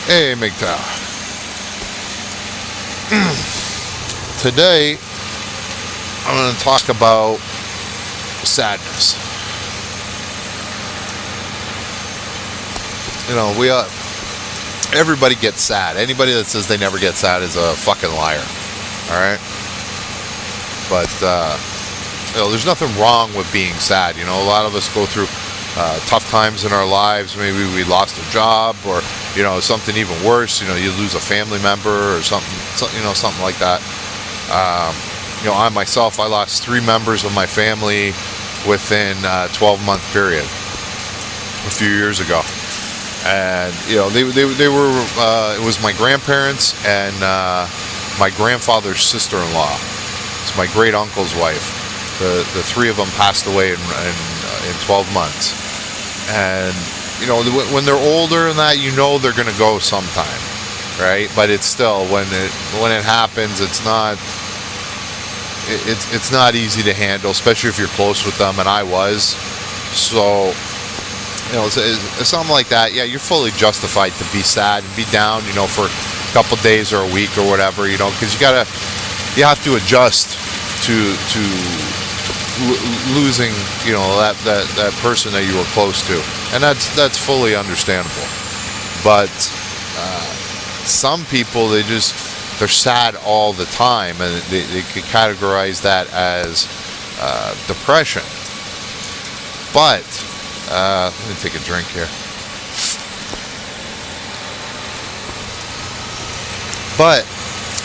Hey, MGTOW. Today, I'm going to talk about sadness. You know, everybody gets sad. Anybody that says they never get sad is a fucking liar. All right? But, you know, there's nothing wrong with being sad. You know, a lot of us go through tough times in our lives. Maybe we lost a job, or, you know, something even worse. You know, you lose a family member or something like that. You know, I myself, I lost 3 members of my family within a 12-month period a few years ago. And, you know, they were, it was my grandparents and my grandfather's sister-in-law. It's my great uncle's wife. The 3 of them passed away in 12 months. And, you know, when they're older and that, you know they're going to go sometime, right? But it's still, when it happens, it's not easy to handle, especially if you're close with them, and I was. So, you know, it's something like that. Yeah, you're fully justified to be sad and be down, you know, for a couple days or a week or whatever, you know, because you have to adjust to losing, you know, that person that you were close to, and that's fully understandable. But some people, they're sad all the time, and they could categorize that as depression. But let me take a drink here. But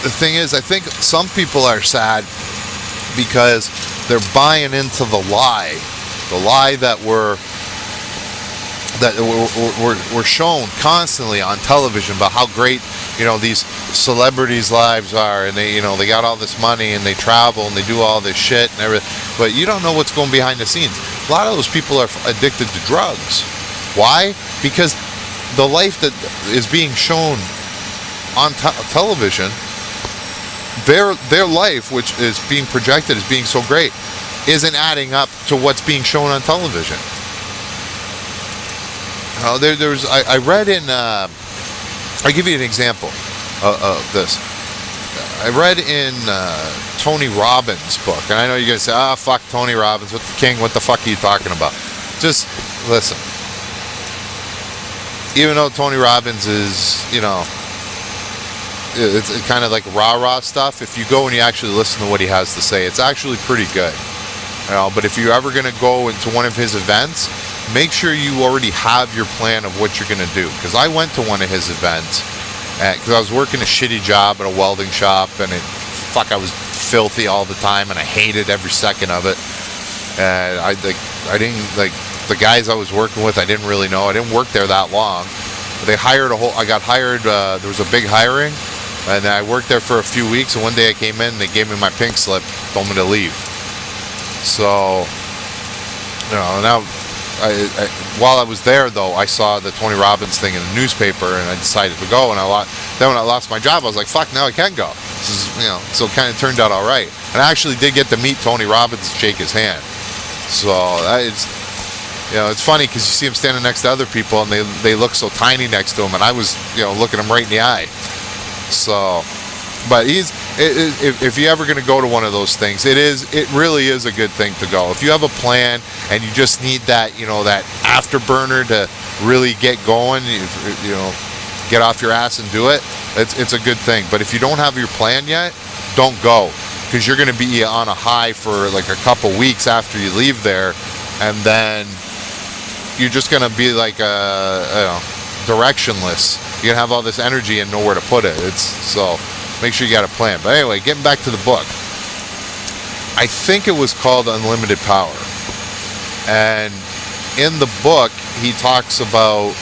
the thing is, I think some people are sad because they're buying into the lie that we're shown constantly on television about how great, you know, these celebrities' lives are, and they got all this money and they travel and they do all this shit and everything, but you don't know what's going behind the scenes. A lot of those people are addicted to drugs. Why? Because the life that is being shown on television, their life, which is being projected as being so great, isn't adding up to what's being shown on television. I read in, I'll give you an example of this. I read in Tony Robbins' book, and I know you're going to say, fuck Tony Robbins, what the fuck are you talking about? Just listen. Even though Tony Robbins is, you know, it's kind of like rah-rah stuff, if you go and you actually listen to what he has to say, it's actually pretty good. You know, but if you're ever going to go into one of his events, make sure you already have your plan of what you're going to do. Because I went to one of his events, because I was working a shitty job at a welding shop, and I was filthy all the time, and I hated every second of it. And I didn't, like, the guys I was working with, I didn't really know. I didn't work there that long. But I got hired, there was a big hiring, and I worked there for a few weeks, and one day I came in, and they gave me my pink slip, told me to leave. So, you know, now, while I was there, though, I saw the Tony Robbins thing in the newspaper, and I decided to go. And then when I lost my job, I was like, "Fuck, now I can go." This is, you know, so it kind of turned out all right. And I actually did get to meet Tony Robbins and shake his hand. So it's, you know, it's funny because you see him standing next to other people, and they look so tiny next to him, and I was, you know, looking him right in the eye. So, but if you're ever going to go to one of those things, it really is a good thing to go. If you have a plan and you just need that, you know, that afterburner to really get going, you know, get off your ass and do it, it's a good thing. But if you don't have your plan yet, don't go, because you're going to be on a high for like a couple weeks after you leave there, and then you're just going to be like directionless. You're going to have all this energy and nowhere to put it. So make sure you got a plan. But anyway, getting back to the book. I think it was called Unlimited Power. And in the book, he talks about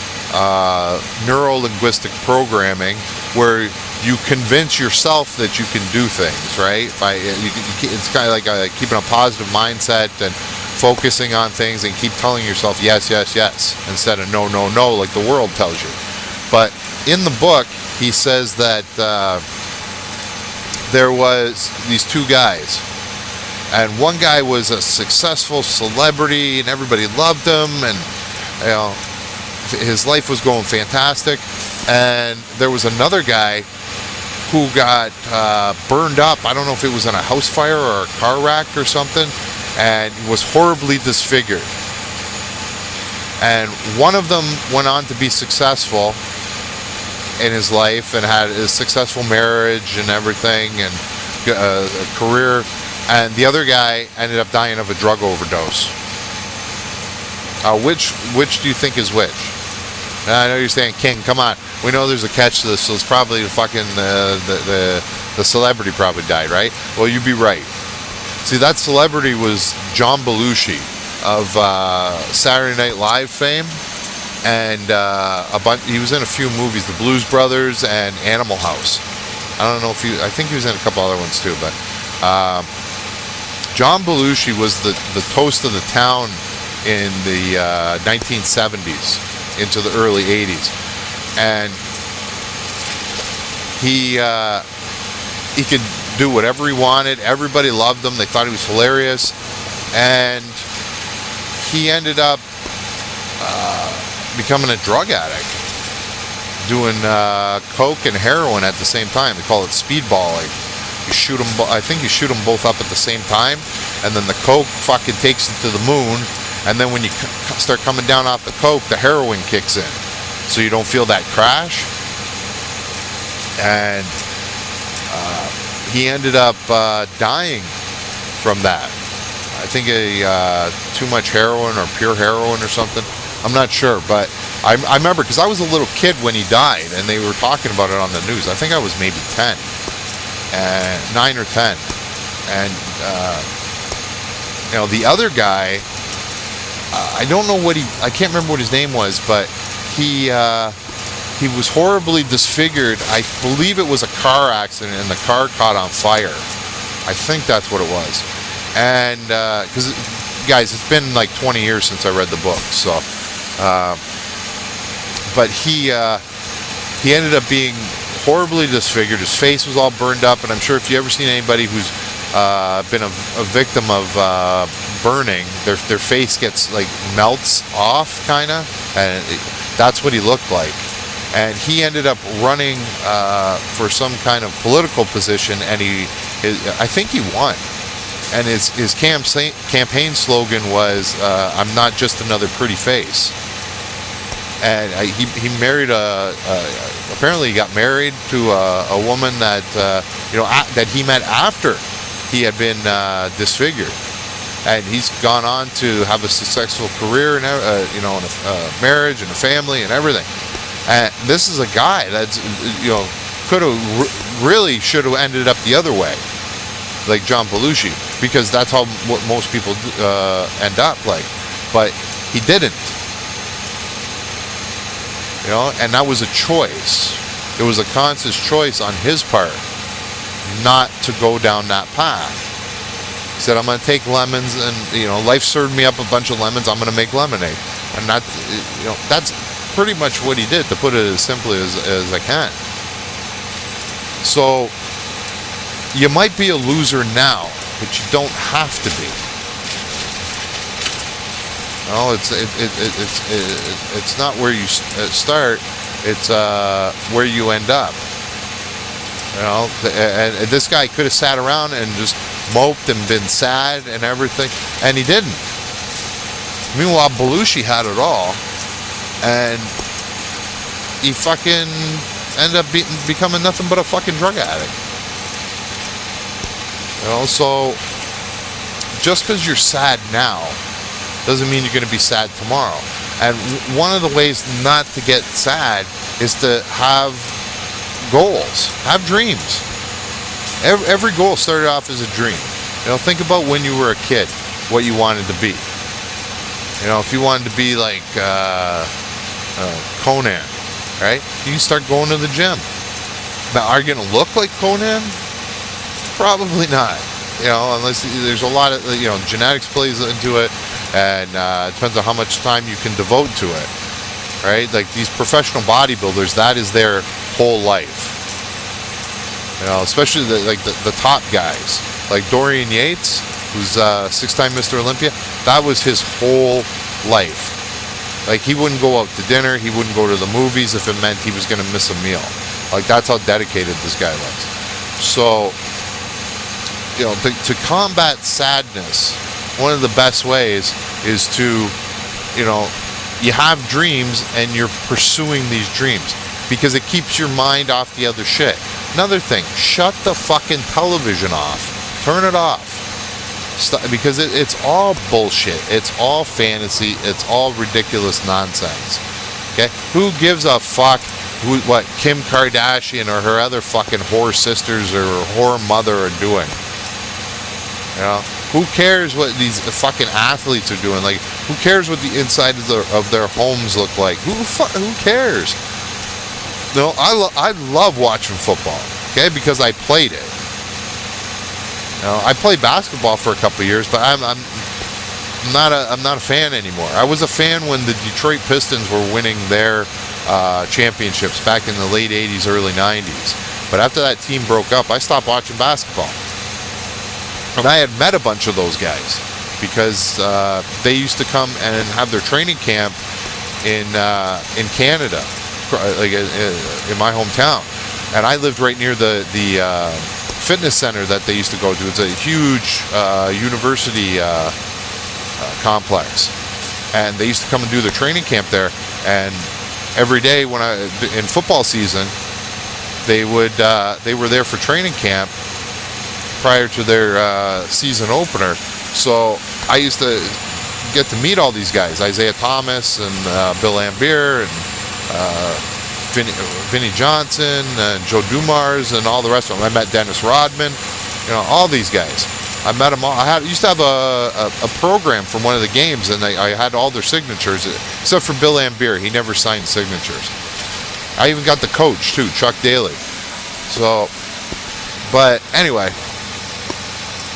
neuro-linguistic programming, where you convince yourself that you can do things, right? It's kind of like keeping a positive mindset and focusing on things and keep telling yourself yes, yes, yes, instead of no, no, no, like the world tells you. But in the book, he says that there was these 2 guys, and one guy was a successful celebrity and everybody loved him, and, you know, his life was going fantastic. And there was another guy who got burned up. I don't know if it was in a house fire or a car wreck or something, and was horribly disfigured. And one of them went on to be successful in his life and had a successful marriage and everything, and a career. And the other guy ended up dying of a drug overdose. Which do you think is which? I know you're saying, King, come on. We know there's a catch to this, so it's probably the celebrity probably died, right? Well, you'd be right. See, that celebrity was John Belushi of Saturday Night Live fame, and he was in a few movies, The Blues Brothers and Animal House. I think he was in a couple other ones too, but John Belushi was the toast of the town in the 1970s into the early 80s. And he could do whatever he wanted. Everybody loved him. They thought he was hilarious. And he ended up becoming a drug addict, doing coke and heroin at the same time. They call it speedballing. You shoot them. I think you shoot them both up at the same time, and then the coke fucking takes it to the moon. And then when you start coming down off the coke, the heroin kicks in, so you don't feel that crash. And he ended up dying from that. I think too much heroin or pure heroin or something. I'm not sure, but I remember because I was a little kid when he died, and they were talking about it on the news. I think I was maybe 9 or 10. And the other guy, I don't know I can't remember what his name was, but he was horribly disfigured. I believe it was a car accident, and the car caught on fire. I think that's what it was. And because guys, it's been like 20 years since I read the book, so but he ended up being horribly disfigured. His face was all burned up, and I'm sure if you ever seen anybody who's been a victim of burning, their face gets like melts off kind of, and that's what he looked like. And he ended up running for some kind of political position, and I think he won. And his campaign slogan was, "I'm not just another pretty face." And he married apparently he got married to a woman that that he met after he had been disfigured, and he's gone on to have a successful career and and a marriage and a family and everything. And this is a guy that's could have really should have ended up the other way, like John Belushi, because that's how most people end up like, but he didn't. And that was a choice. It was a conscious choice on his part not to go down that path. He said, I'm going to take lemons, and life served me up a bunch of lemons, I'm going to make lemonade. And that's pretty much what he did, to put it as simply as I can. So you might be a loser now, but you don't have to be. It's not where you start, it's where you end up. And this guy could have sat around and just moped and been sad and everything, and he didn't. Meanwhile, Belushi had it all, and he fucking ended up becoming nothing but a fucking drug addict. So just because you're sad now doesn't mean you're going to be sad tomorrow. And one of the ways not to get sad is to have goals, have dreams. Every goal started off as a dream. Think about when you were a kid, what you wanted to be. If you wanted to be like Conan, right? You can start going to the gym. Now, are you going to look like Conan? Probably not. Unless there's a lot of, genetics plays into it, and it depends on how much time you can devote to it, right? Like these professional bodybuilders, that is their whole life. Especially the top guys, like Dorian Yates, who's 6-time Mr. Olympia. That was his whole life. Like, he wouldn't go out to dinner, he wouldn't go to the movies if it meant he was going to miss a meal. Like, that's how dedicated this guy was. So, you know, to combat sadness, one of the best ways is to, you know, you have dreams and you're pursuing these dreams because it keeps your mind off the other shit. Another thing, shut the fucking television off. Turn it off. Because it's all bullshit. It's all fantasy. It's all ridiculous nonsense. Okay? Who gives a fuck what Kim Kardashian or her other fucking whore sisters or her whore mother are doing? You know? Who cares what these fucking athletes are doing? Like, who cares what the inside of their homes look like? Who cares? No, I love watching football. Okay? Because I played it. You know, I played basketball for a couple of years, but I'm not a fan anymore. I was a fan when the Detroit Pistons were winning their championships back in the late 80s, early 90s. But after that team broke up, I stopped watching basketball. And I had met a bunch of those guys because they used to come and have their training camp in Canada, like in my hometown, and I lived right near the fitness center that they used to go to. It's a huge university complex, and they used to come and do their training camp there. And every day when in football season, they were there for training camp prior to their season opener. So I used to get to meet all these guys, Isaiah Thomas and Bill Lambier and Vinnie Johnson and Joe Dumars and all the rest of them. I met Dennis Rodman, you know, all these guys. I met them all. I used to have a program from one of the games, and I had all their signatures, except for Bill Lambier. He never signed signatures. I even got the coach too, Chuck Daly. So, but anyway,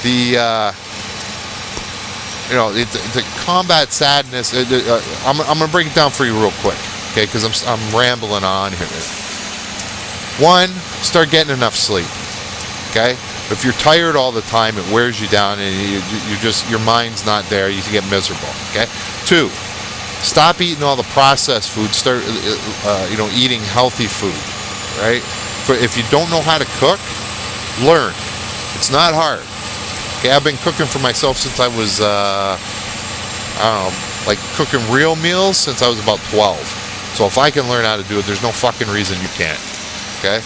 you know, to combat sadness, I'm gonna break it down for you real quick. Okay, because I'm rambling on here. One, start getting enough sleep. Okay, if you're tired all the time, it wears you down, and your mind's not there. You get miserable. Okay. Two, stop eating all the processed food. Start, you know, eating healthy food. Right. If you don't know how to cook, learn. It's not hard. Okay, I've been cooking for myself since I was, I don't know, like cooking real meals since I was about 12. So if I can learn how to do it, there's no fucking reason you can't. Okay?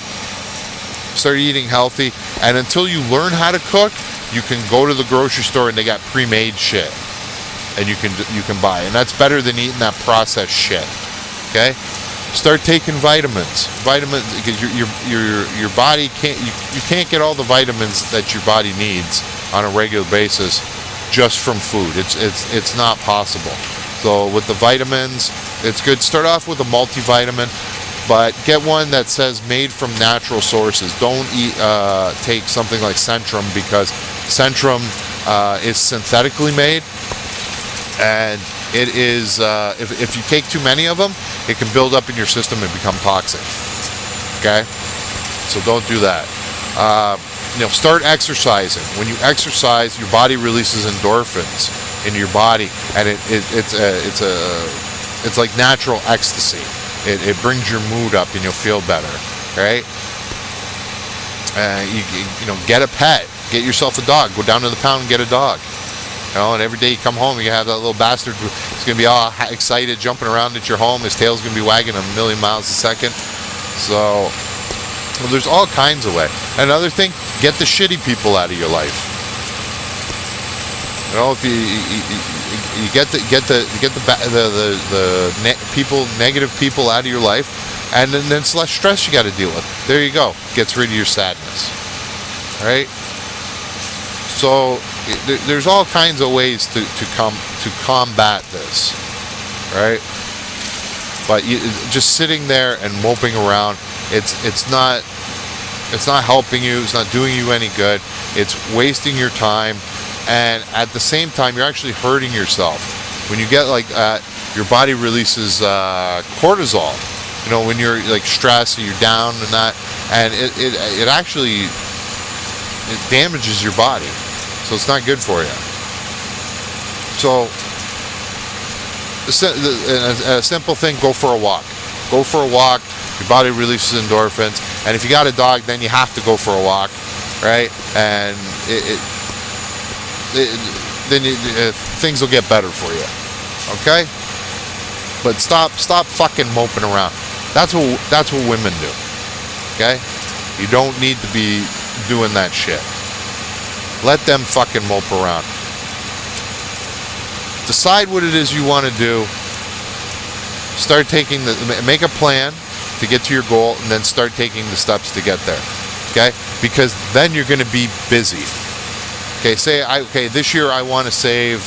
Start eating healthy, and until you learn how to cook, you can go to the grocery store and they got pre-made shit, and you can buy, and that's better than eating that processed shit. Okay? Start taking vitamins. Vitamins, because your body you can't get all the vitamins that your body needs on a regular basis just from food. It's not possible. So with the vitamins, it's good. Start off with a multivitamin, but get one that says made from natural sources. Don't take something like Centrum, because Centrum is synthetically made, and it is if you take too many of them, it can build up in your system and become toxic. Okay, so don't do that. You know, start exercising. When you exercise, your body releases endorphins in your body, and it's like natural ecstasy. It brings your mood up, and you'll feel better. Right? You know, get a pet. Get yourself a dog. Go down to the pound and get a dog. You know, and every day you come home, you have that little bastard. He's gonna be all excited, jumping around at your home. His tail's gonna be wagging a million miles a second. So, well, there's all kinds of ways. Another thing, get the shitty people out of your life. You know, if you get the people, negative people out of your life, and then it's less stress you got to deal with. There you go. Gets rid of your sadness. All right. So there's all kinds of ways to combat this. Right. But just sitting there and moping around, it's not helping you. It's not doing you any good. It's wasting your time. And at the same time, you're actually hurting yourself. When you get like that, your body releases cortisol. You know, when you're like stressed and you're down and that, and it actually damages your body. So it's not good for you. So a simple thing, go for a walk. Go for a walk. Your body releases endorphins. And if you got a dog, then you have to go for a walk, right? And things will get better for you, okay? But stop fucking moping around. That's what women do, okay? You don't need to be doing that shit. Let them fucking mope around. Decide what it is you want to do. Make a plan to get to your goal, and then start taking the steps to get there. Okay? Because then you're going to be busy. Okay, this year I want to save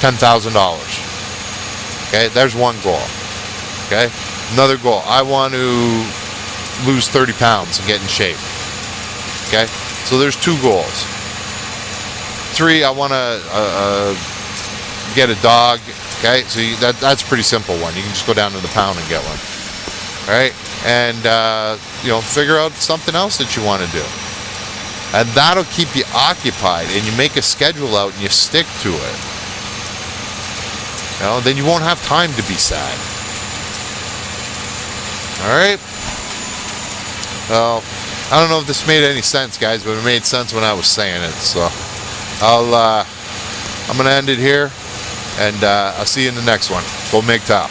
$10,000. Okay, there's one goal. Okay? Another goal, I want to lose 30 pounds and get in shape. Okay? So there's 2 goals. 3, I want to get a dog. Okay, so that's a pretty simple one. You can just go down to the pound and get one. All right, and figure out something else that you want to do, and that'll keep you occupied. And you make a schedule out and you stick to it. Then you won't have time to be sad. All right. Well, I don't know if this made any sense, guys, but it made sense when I was saying it. So I'm gonna end it here. And I'll see you in the next one. Go MGTOW.